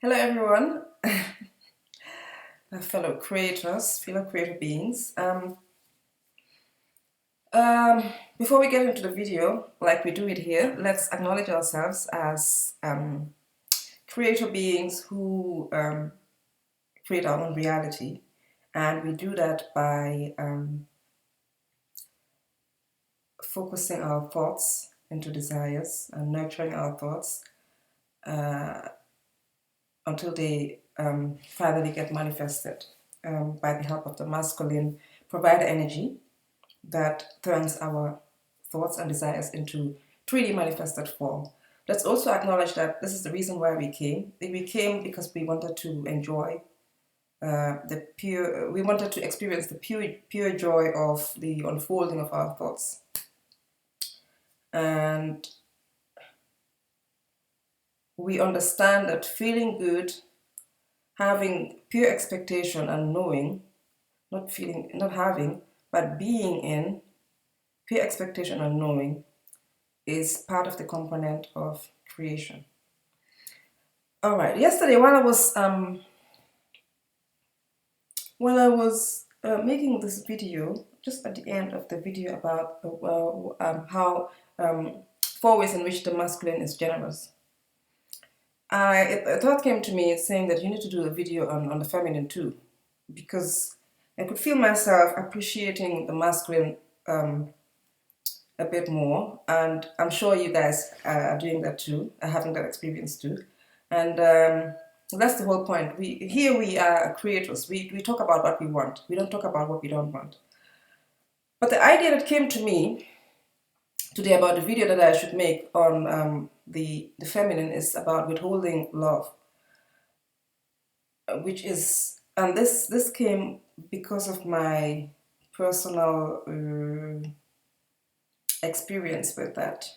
Hello everyone, fellow creators, fellow creator beings. Before we get into the video, like we do it here, let's acknowledge ourselves as creator beings who create our own reality. And we do that by focusing our thoughts into desires and nurturing our thoughts until they finally get manifested by the help of the masculine provider energy that turns our thoughts and desires into 3D manifested form. Let's also acknowledge that this is the reason why we came. We came because we wanted to enjoy we wanted to experience the pure joy of the unfolding of our thoughts. And we understand that feeling good, having pure expectation and knowing, not having, but being in pure expectation and knowing is part of the component of creation. All right. Yesterday, while I was making this video, just at the end of the video about how 4 ways in which the masculine is generous, a thought came to me saying that you need to do a video on the feminine too, because I could feel myself appreciating the masculine a bit more, and I'm sure you guys are doing that too, are having that experience too, and that's the whole point. We are creators. We talk about what we want. We don't talk about what we don't want. But the idea that came to me today about the video that I should make on the feminine is about withholding love, which is, and this came because of my personal experience with that.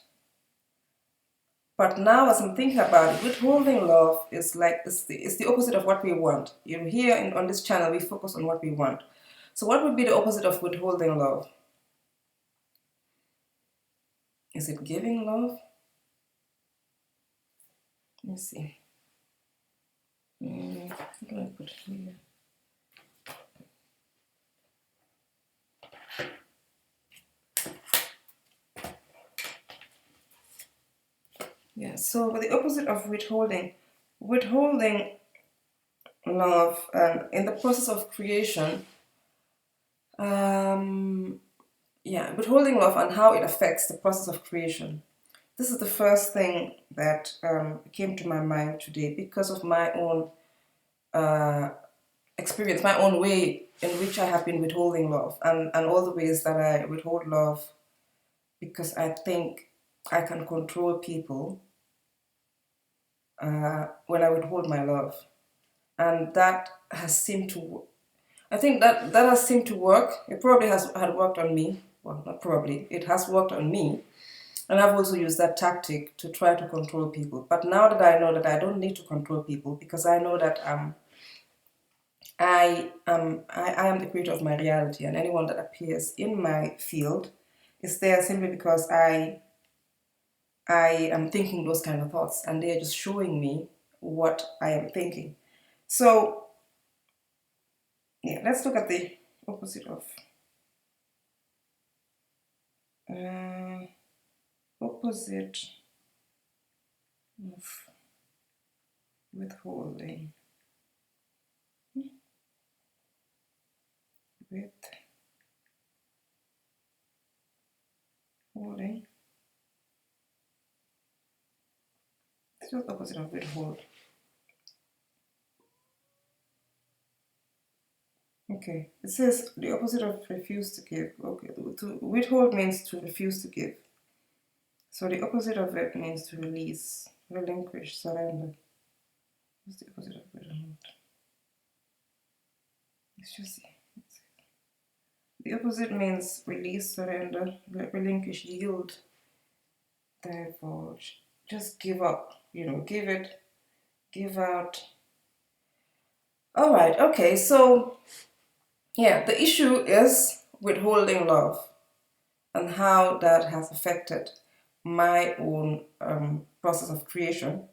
But now, as I'm thinking about it, withholding love is like it's the opposite of what we want. Here on this channel, we focus on what we want. So, what would be the opposite of withholding love? Is it giving love? Let me see. What do I put here? Yeah. So, the opposite of withholding love in the process of creation. Withholding love and how it affects the process of creation. This is the first thing that came to my mind today because of my own experience, my own way in which I have been withholding love, and all the ways that I withhold love because I think I can control people when I withhold my love. And that has seemed to, I think that has seemed to work. It probably had worked on me. Well, not probably, it has worked on me. And I've also used that tactic to try to control people. But now that I know that I don't need to control people, because I know that I am the creator of my reality, and anyone that appears in my field is there simply because I am thinking those kind of thoughts, and they are just showing me what I am thinking. So yeah, let's look at the opposite of withholding. Withholding. It's just the opposite of withhold. Okay, it says the opposite of refuse to give. Okay, to withhold means to refuse to give. So the opposite of it means to release, relinquish, surrender. What's the opposite of withhold? Let's just see. The opposite means release, surrender, relinquish, yield, divulge. Just give up, give it, give out. All right, okay, so yeah, the issue is withholding love and how that has affected my own process of creation.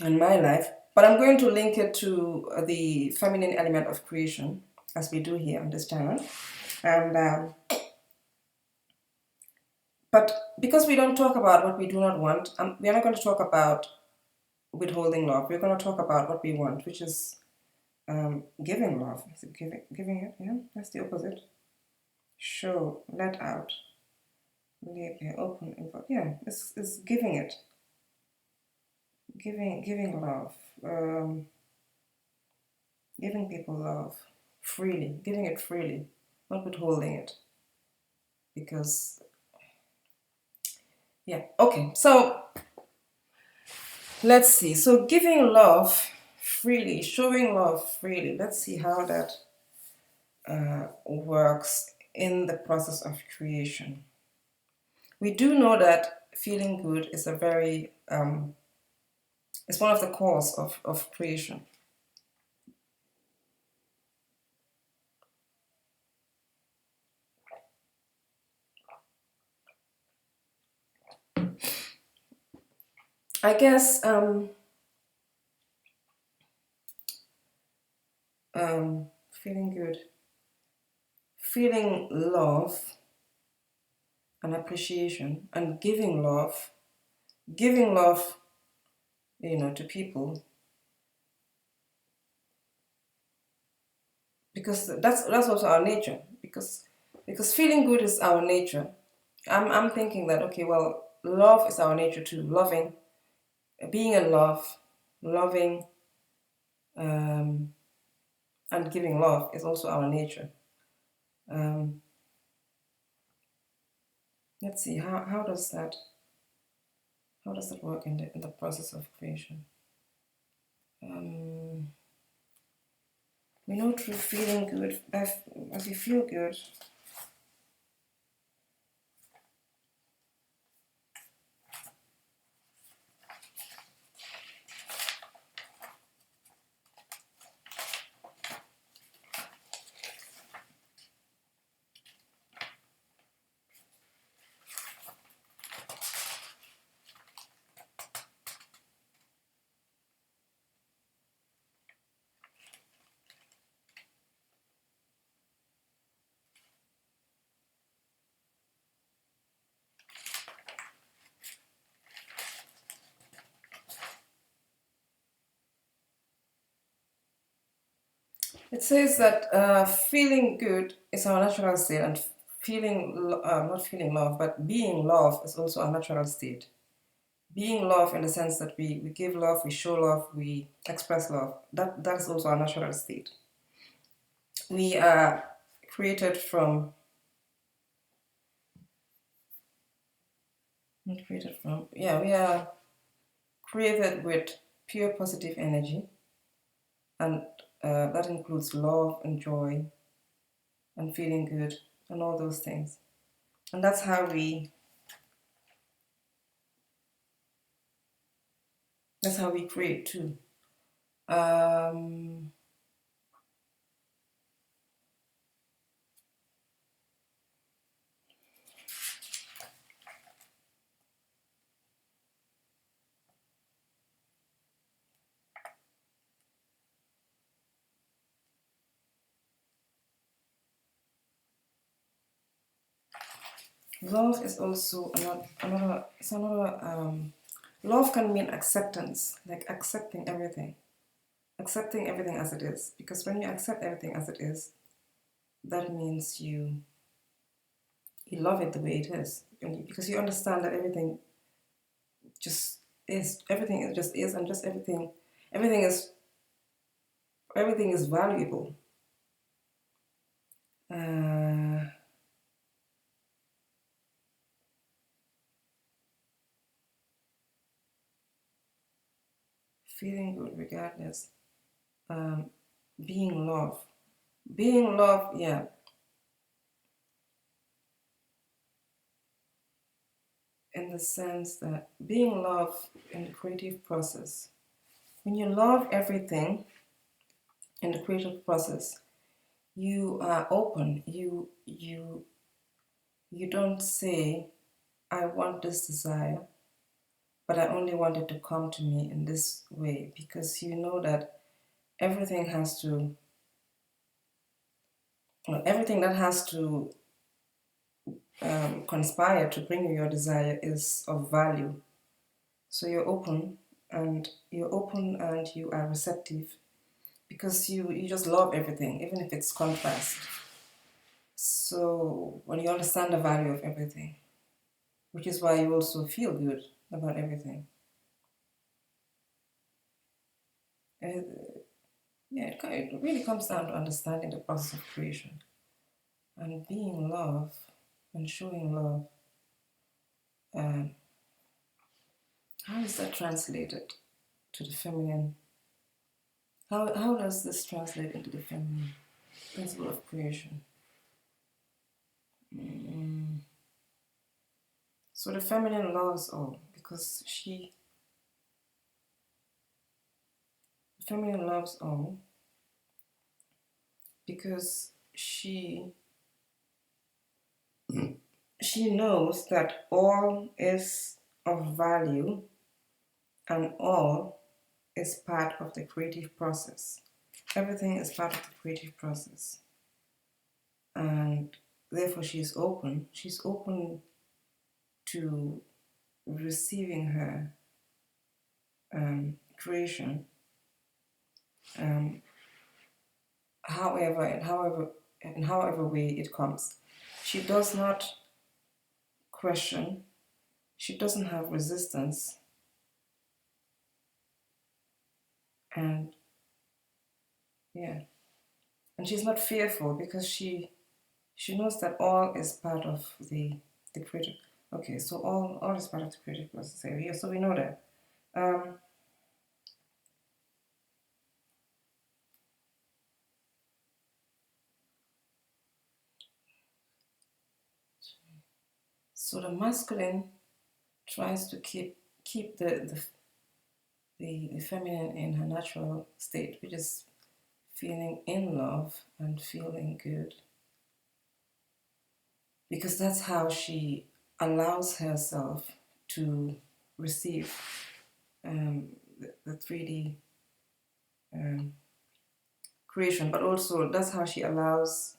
in my life. But I'm going to link it to the feminine element of creation, as we do here on this channel. And but because we don't talk about what we do not want, we're not going to talk about withholding love. We're going to talk about what we want, which is giving love. Is it giving it? Yeah, that's the opposite. Show, let out, open, yeah, it's giving it, giving love, giving people love freely, giving it freely, not withholding it, because yeah. Okay, so let's see. So giving love freely, showing love freely. Let's see how that works in the process of creation. We do know that feeling good is a very it's one of the cause of creation. I guess feeling good, feeling love and appreciation, and giving love, to people, because that's also our nature. Because feeling good is our nature. I'm thinking that, okay, well, love is our nature too. Loving, being in love, loving, um, and giving love is also our nature. Um, let's see how does that work in the process of creation. We know through feeling good, as you feel good, it says that feeling good is our natural state, and not feeling love, but being love is also our natural state. Being love in the sense that we give love, we show love, we express love. That is also our natural state. We are created from, not created from, yeah, we are created with pure positive energy, and that includes love and joy and feeling good and all those things. And that's how we create too. Um, Love is also another. Love can mean acceptance, like accepting everything as it is. Because when you accept everything as it is, that means you love it the way it is, because you understand that just everything is just is, and just everything is everything is valuable. Uh, Feeling good regardless. Um, being love. Being love, yeah. In the sense that being love in the creative process. When you love everything in the creative process, you are open. You don't say, I want this desire. but I only want it to come to me in this way, because you know that everything has to, everything that has to conspire to bring you your desire is of value. So you're open and you are receptive, because you just love everything, even if it's contrast. So when you understand the value of everything, which is why you also feel good about everything. Yeah, it really comes down to understanding the process of creation and being love and showing love. Um, how is that translated to the feminine? How does this translate into the feminine principle of creation? Mm. So the feminine loves all, because the feminine loves all because she knows that all is of value and all is part of the creative process. Everything is part of the creative process. And therefore she's open. She's open to receiving her creation, in however way it comes. She does not question. She doesn't have resistance, and yeah, and she's not fearful, because she knows that all is part of the creative. Okay, so all is part of the creative process area. So we know that. So the masculine tries to keep the feminine in her natural state, which is feeling in love and feeling good, because that's how she allows herself to receive the 3D creation, but also that's how she allows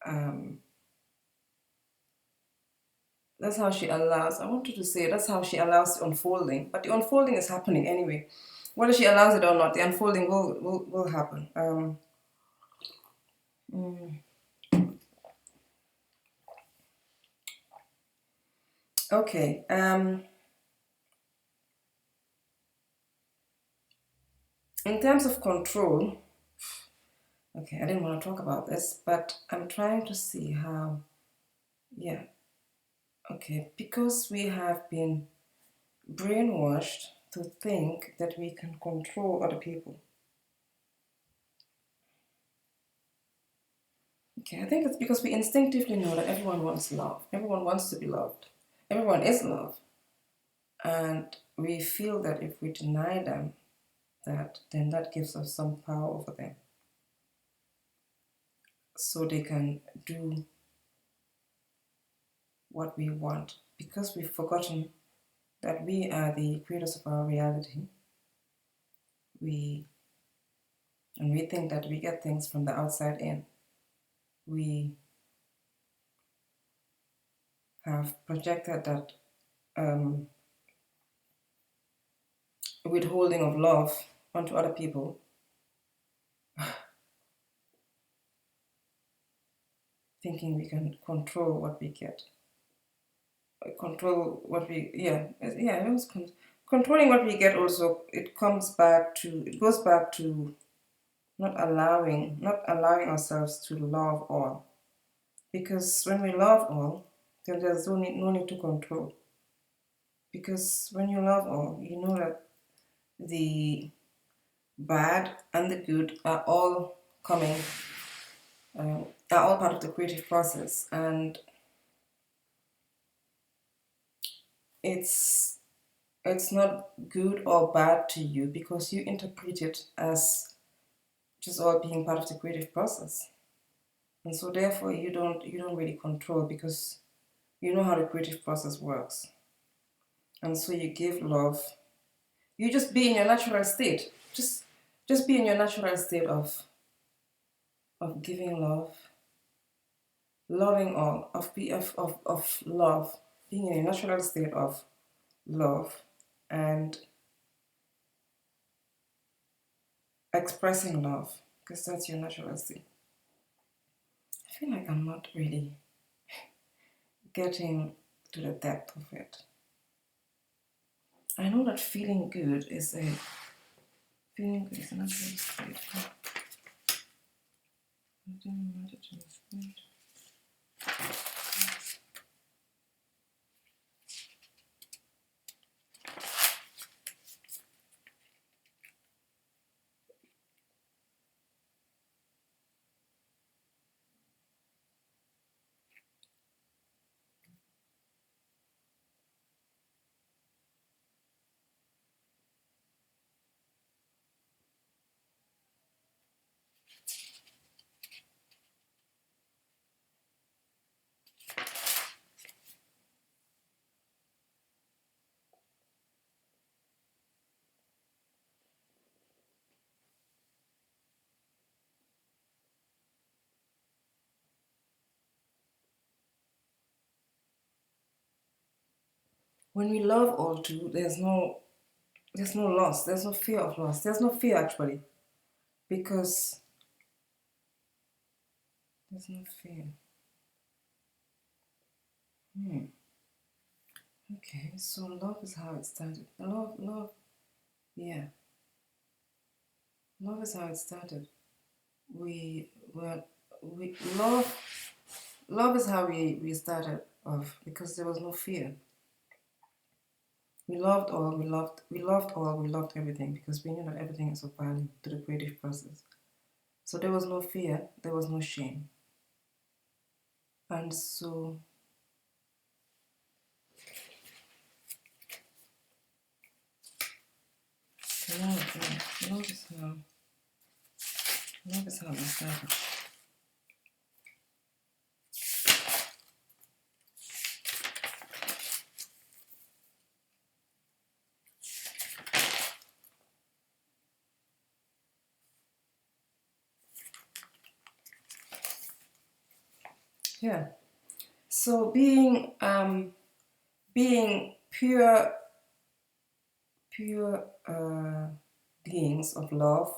I wanted to say that's how she allows the unfolding, but the unfolding is happening anyway. Whether she allows it or not, the unfolding will happen. Okay. In terms of control, okay, I didn't want to talk about this, but I'm trying to see how, yeah, okay, because we have been brainwashed to think that we can control other people. Okay, I think it's because we instinctively know that everyone wants love. Everyone wants to be loved. Everyone is love. And we feel that if we deny them that, then that gives us some power over them. So they can do what we want. Because we've forgotten that we are the creators of our reality, we think that we get things from the outside in. We have projected that withholding of love onto other people, thinking we can control what we get. Control what we, it was controlling what we get. Also, it goes back to not allowing ourselves to love all, because when we love all, then there's no need to control, because when you love all, you know that the bad and the good are all coming, are all part of the creative process, and it's not good or bad to you because you interpret it as just all being part of the creative process, and so therefore you don't really control, because you know how the creative process works. and so you give love. You just be in your natural state. Just be in your natural state of giving love, loving all, of love, being in a natural state of love and expressing love, because that's your natural state. I feel like I'm not really getting to the depth of it. I know that feeling good is a natural state. When we love all too, there's no loss, there's no fear of loss, there's no fear actually, because there's no fear. Okay, so love is how it started. Love, yeah. Love is how it started. Love is how we started off, because there was no fear. We loved all, we loved everything, because we knew that everything is of value to the creative process. So there was no fear, there was no shame. And so love is how we started. Yeah. So being pure beings of love,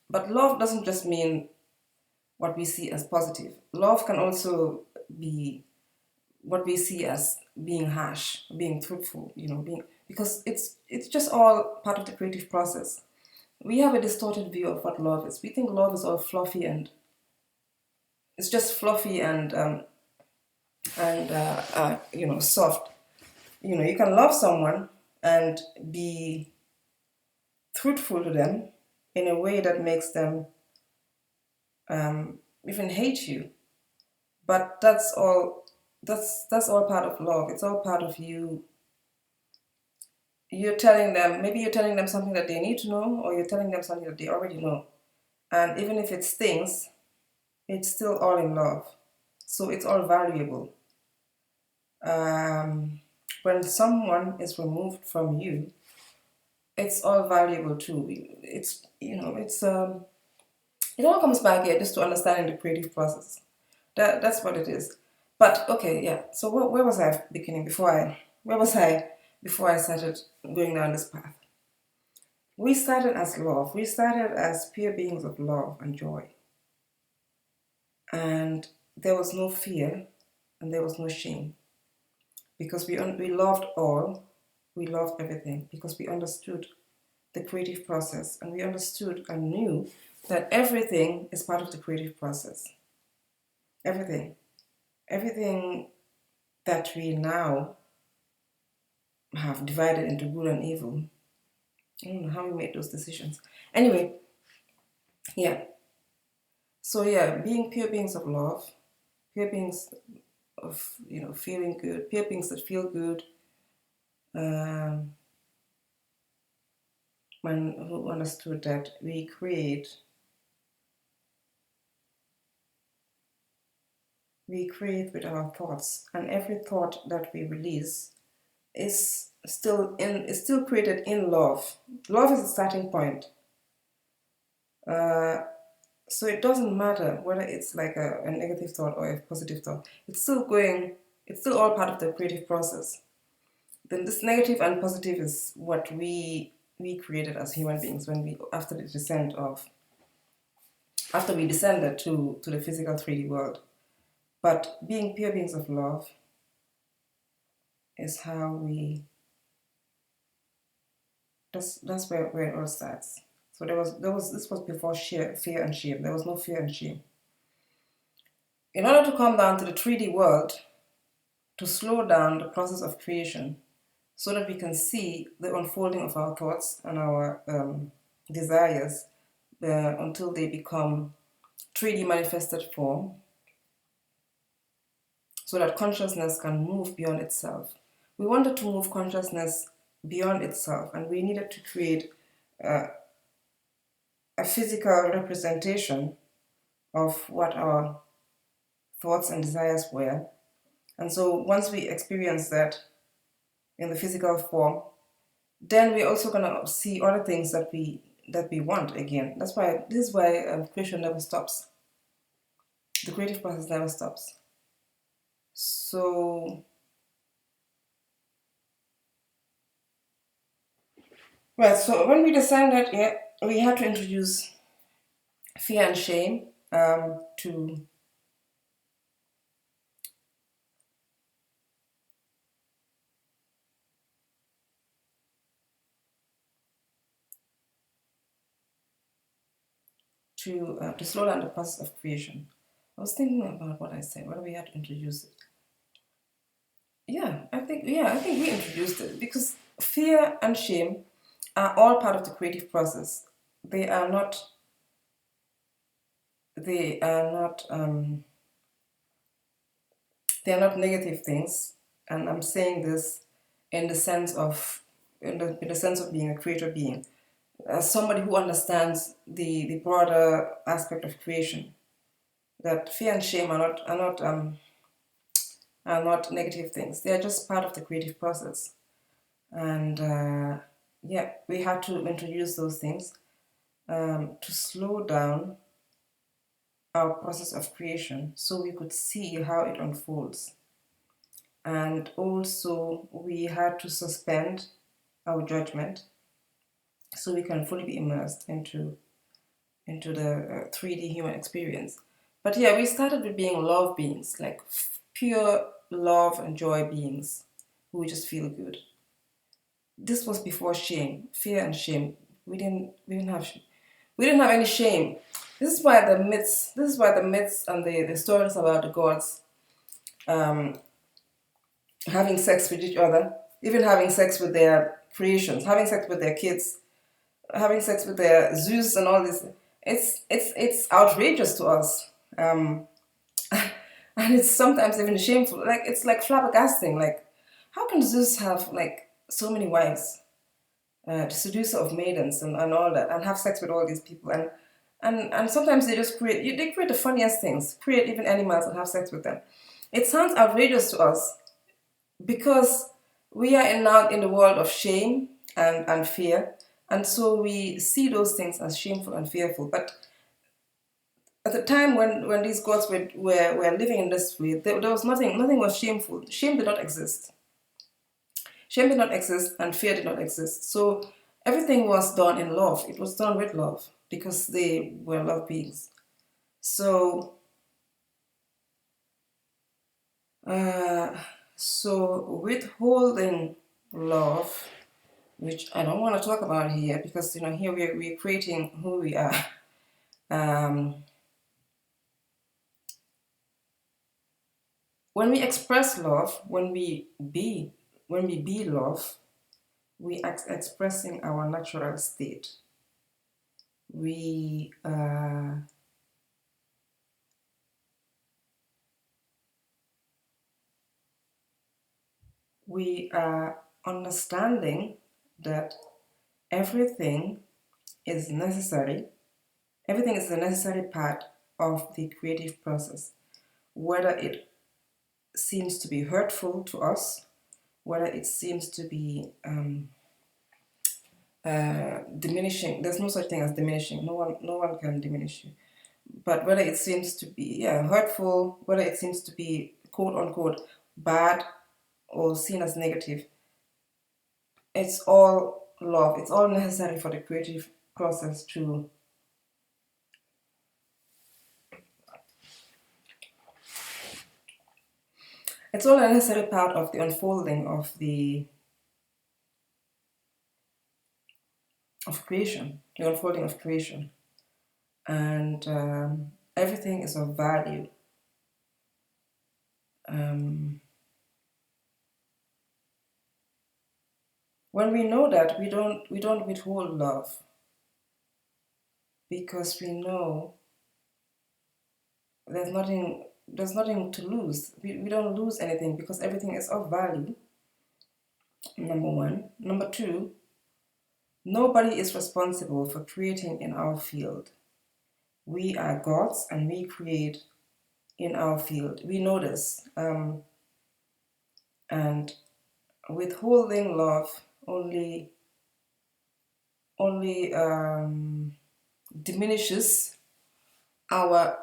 but love doesn't just mean what we see as positive. Love can also be what we see as being harsh, being truthful, because it's just all part of the creative process. We have a distorted view of what love is. We think love is all fluffy, and it's just fluffy and soft. You can love someone and be truthful to them in a way that makes them even hate you. But that's all part of love. It's all part of you. You're telling them, maybe you're telling them something that they need to know, or you're telling them something that they already know. And even if it stings, it's still all in love. So it's all valuable. When someone is removed from you, it's all valuable too. It all comes back here just to understanding the creative process. That's what it is. But okay, yeah. So where was I beginning where was I before I started going down this path? We started as love. We started as pure beings of love and joy. And there was no fear and there was no shame, because we loved all, we loved everything, because we understood the creative process, and we understood and knew that everything is part of the creative process. Everything that we now have divided into good and evil. I don't know how we made those decisions. Anyway, yeah. So yeah, being pure beings of love, pure beings of feeling good, pure beings that feel good, who understood that we create with our thoughts, and every thought that we release is still created in love. Love is the starting point. So it doesn't matter whether it's like a negative thought or a positive thought. It's still all part of the creative process. Then this negative and positive is what we created as human beings when we after we descended to the physical 3D world. But being pure beings of love is how we that's where it all starts. So this was before fear and shame. There was no fear and shame. In order to come down to the 3D world, to slow down the process of creation, so that we can see the unfolding of our thoughts and our desires until they become 3D manifested form, so that consciousness can move beyond itself. We wanted to move consciousness beyond itself, and we needed to create a physical representation of what our thoughts and desires were. And so once we experience that in the physical form, then we're also gonna see other things that we want again. This is why creation never stops. The creative process never stops. So so when we decided, we had to introduce fear and shame to slow down the process of creation. I was thinking about what I said, whether we had to introduce it. I think we introduced it because fear and shame are all part of the creative process. They are not negative things, and I'm saying this in the sense of being a creator being, as somebody who understands the broader aspect of creation. That fear and shame are not negative things. They are just part of the creative process, and we had to introduce those things to slow down our process of creation so we could see how it unfolds. And also we had to suspend our judgment so we can fully be immersed into the 3D human experience. But we started with being love beings, like pure love and joy beings who just feel good. This was before shame, fear and shame. We didn't have any shame. This is why the myths and the stories about the gods having sex with each other, even having sex with their creations, having sex with their kids, having sex with their Zeus and all this, it's outrageous to us. And it's sometimes even shameful. Like, it's like flabbergasting. Like, how can Zeus have like so many wives, the seducer of maidens and all that, and have sex with all these people? And sometimes they just create the funniest things, create even animals and have sex with them. It sounds outrageous to us because we are now in the world of shame and fear, and so we see those things as shameful and fearful. But at the time when these gods were living in this way, there was nothing was shameful. Shame did not exist. Shame did not exist and fear did not exist. So everything was done in love. It was done with love because they were love beings. So withholding love, which I don't want to talk about here because here we're creating who we are. When we express love, when we be love, we are expressing our natural state. We are understanding that everything is necessary. Everything is a necessary part of the creative process, whether it seems to be hurtful to us, whether it seems to be diminishing. There's no such thing as diminishing. No one can diminish you. But whether it seems to be hurtful, whether it seems to be quote unquote bad or seen as negative, it's all love. It's all necessary for the creative process to it's all a necessary part of the unfolding of creation, the unfolding of creation. And everything is of value. When we know that, we don't withhold love, because we know there's nothing to lose. We don't lose anything because everything is of value. Number one. Number two, nobody is responsible for creating in our field. We are gods and we create in our field. We know this. And withholding love only diminishes our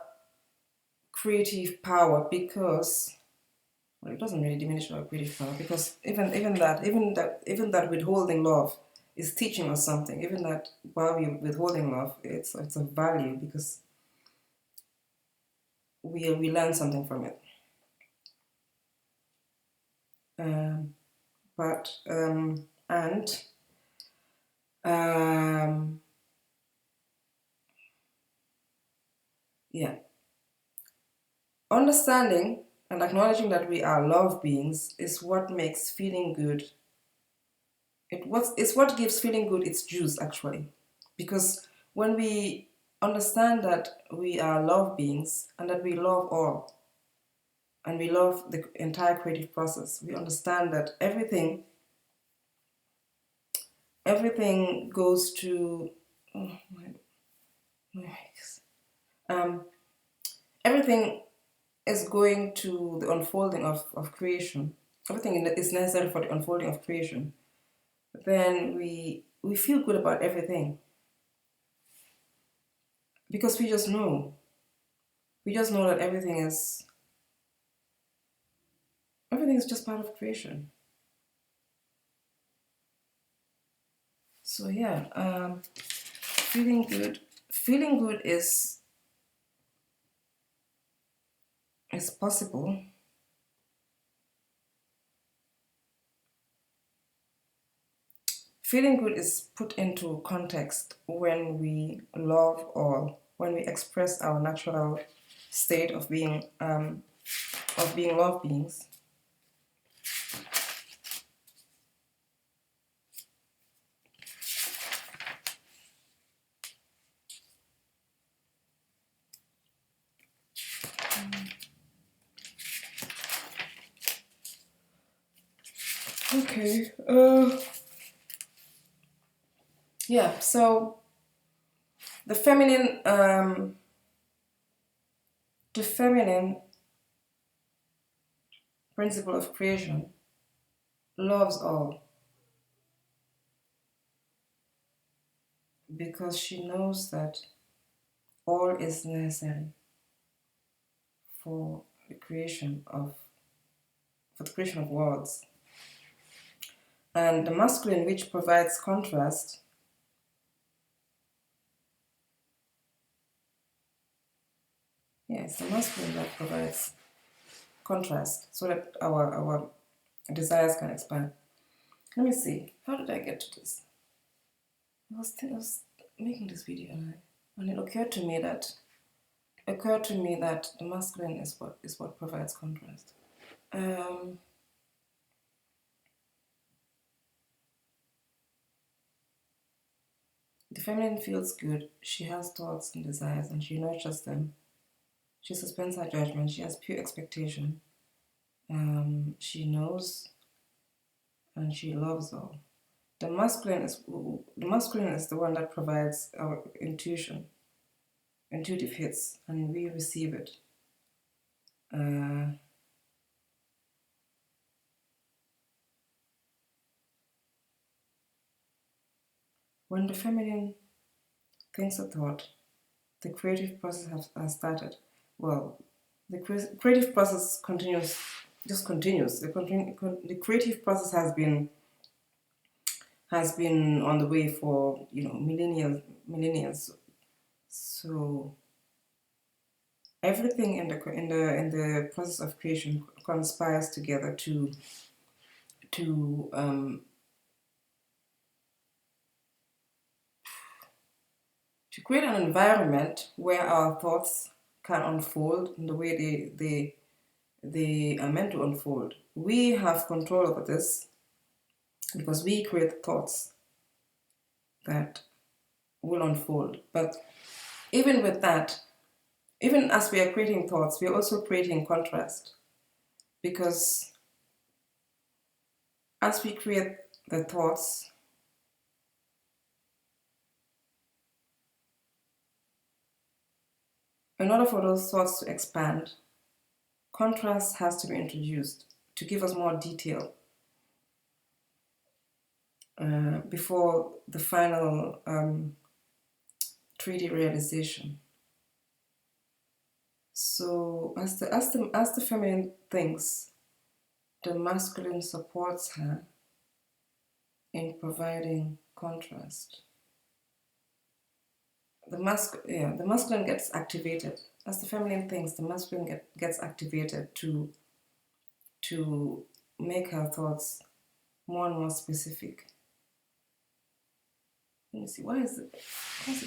creative power, because it doesn't really diminish our creative power, because even that withholding love is teaching us something. Even that while we're withholding love, it's of value, because we learn something from it. Understanding and acknowledging that we are love beings is what makes feeling good. It's what gives feeling good its juice, actually. Because when we understand that we are love beings and that we love all, and we love the entire creative process, we understand that everything goes to everything is going to the unfolding of creation. Everything is necessary for the unfolding of creation. Then we feel good about everything, because we just know. We just know that everything is just part of creation. So yeah, feeling good is possible. Feeling good is put into context when we love, or when we express our natural state of being love beings. Okay. Yeah. So the feminine principle of creation loves all, because she knows that all is necessary for the creation of worlds. And the masculine, which provides contrast, it's the masculine that provides contrast, so that our desires can expand. Let me see, how did I get to this? I was making this video, and it occurred to me that the masculine is what provides contrast. The feminine feels good. She has thoughts and desires, and she nurtures them. She suspends her judgment. She has pure expectation. She knows, and she loves all. The masculine is the one that provides our intuitive hits, and we receive it. when the feminine thinks a thought, the creative process has started. Well, the creative process continues, just continues. The creative process has been on the way for millennia. So everything in the process of creation conspires together to to create an environment where our thoughts can unfold in the way they are meant to unfold. We have control over this because we create thoughts that will unfold. But even with that, even as we are creating thoughts, we are also creating contrast, because as we create the thoughts, in order for those thoughts to expand, contrast has to be introduced to give us more detail before the final 3D realization. So as the feminine thinks, the masculine supports her in providing contrast. The masculine gets activated. As the feminine thinks, the masculine gets activated to make her thoughts more and more specific. Let me see, why is it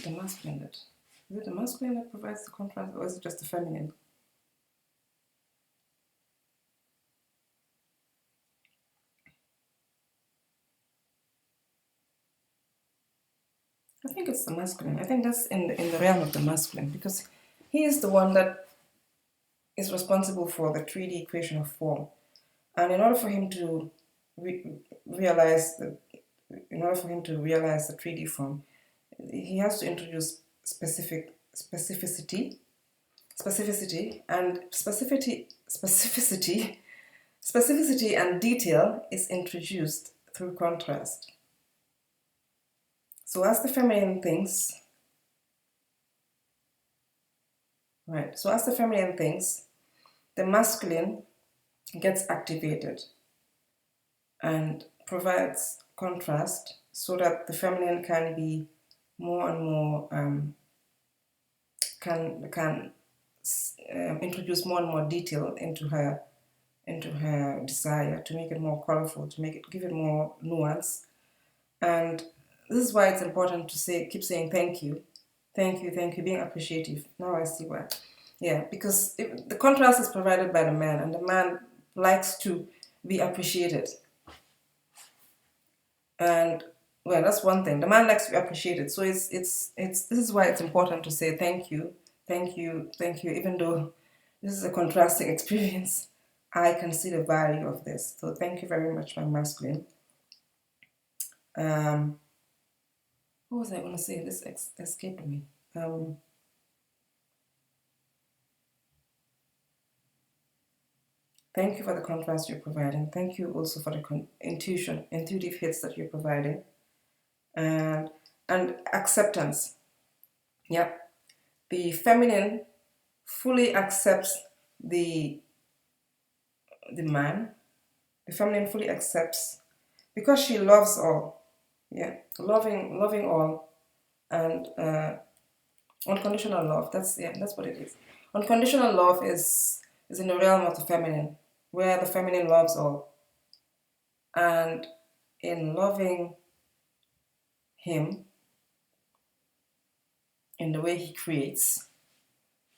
the masculine that? Is it the masculine that provides the contrast, or is it just the feminine? I think it's the masculine. I think that's in the realm of the masculine, because he is the one that is responsible for the 3D creation of form. And in order for him to realize the 3D form, he has to introduce specificity, and specificity and detail is introduced through contrast. So as the feminine thinks, the masculine gets activated and provides contrast so that the feminine can be more and more can introduce more and more detail into her desire, to make it more colorful, to give it more nuance. And this is why it's important to keep saying thank you, being appreciative. Now I see why. Yeah, because the contrast is provided by the man, and the man likes to be appreciated. And well, that's one thing. The man likes to be appreciated. So this is why it's important to say thank you, even though this is a contrasting experience. I can see the value of this. So thank you very much, my masculine. What was I going to say? This escaped me. Thank you for the contrast you're providing. Thank you also for the intuitive hits that you're providing. And acceptance. Yeah. The feminine fully accepts the man. The feminine fully accepts, because she loves all. Yeah. Loving all, and unconditional love. That's what it is. Unconditional love is in the realm of the feminine, where the feminine loves all. And in loving him in the way he creates,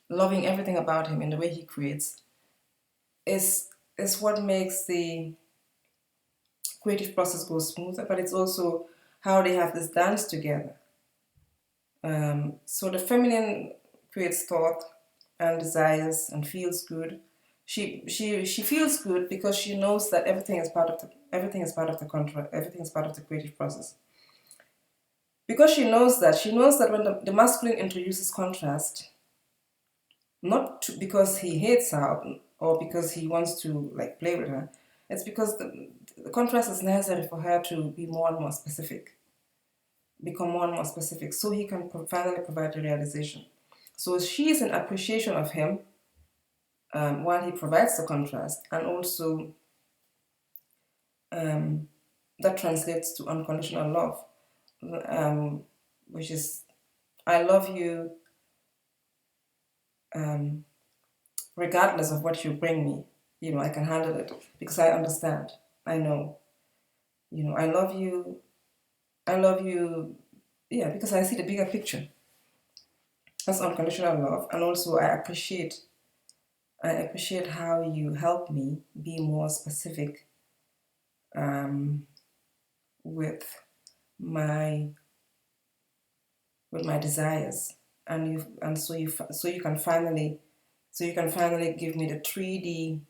loving everything about him in the way he creates, is what makes the creative process go smoother, but it's also how they have this dance together. So the feminine creates thought and desires and feels good. She feels good because she knows that everything is part of the creative process. Because she knows that when the masculine introduces contrast, because he hates her or because he wants to play with her, it's because the contrast is necessary for her to be more and more specific. become more and more specific so he can finally provide the realization. So she is in appreciation of him while he provides the contrast, and also that translates to unconditional love, which is, I love you regardless of what you bring me. I can handle it because I understand. I know. I love you. I love you, yeah, because I see the bigger picture. That's unconditional love, and also I appreciate how you help me be more specific with my desires, and so you can finally give me the 3D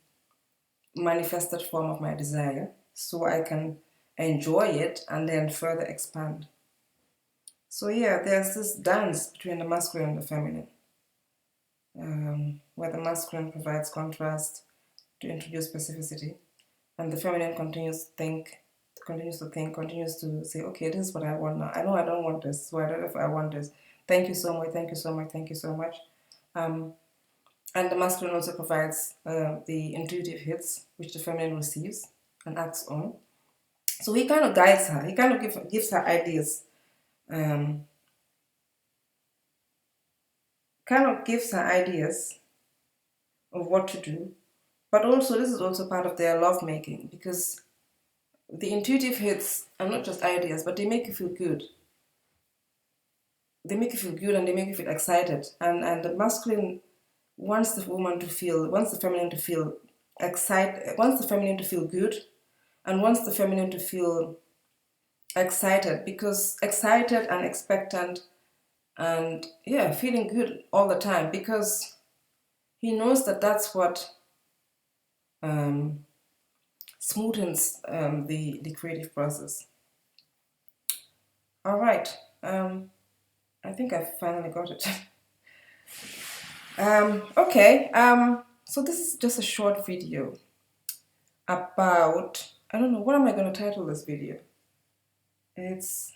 manifested form of my desire, so I can enjoy it and then further expand. So yeah, there's this dance between the masculine and the feminine, where the masculine provides contrast to introduce specificity, and the feminine continues to say, okay, this is what I want now. I know I don't want this, so I don't know if I want this. Thank you so much, thank you so much, thank you so much. And the masculine also provides the intuitive hits, which the feminine receives and acts on. So he kind of guides her. He kind of gives her ideas, um, of what to do. But also, this is also part of their love making, because the intuitive hits are not just ideas, but they make you feel good. They make you feel good and they make you feel excited. And the masculine wants the feminine to feel excited, wants the feminine to feel good, and wants the feminine to feel excited, because excited and expectant and yeah, feeling good all the time, because he knows that that's what smoothens the creative process. All right, I think I finally got it. Okay, so this is just a short video about, I don't know, what am I going to title this video? It's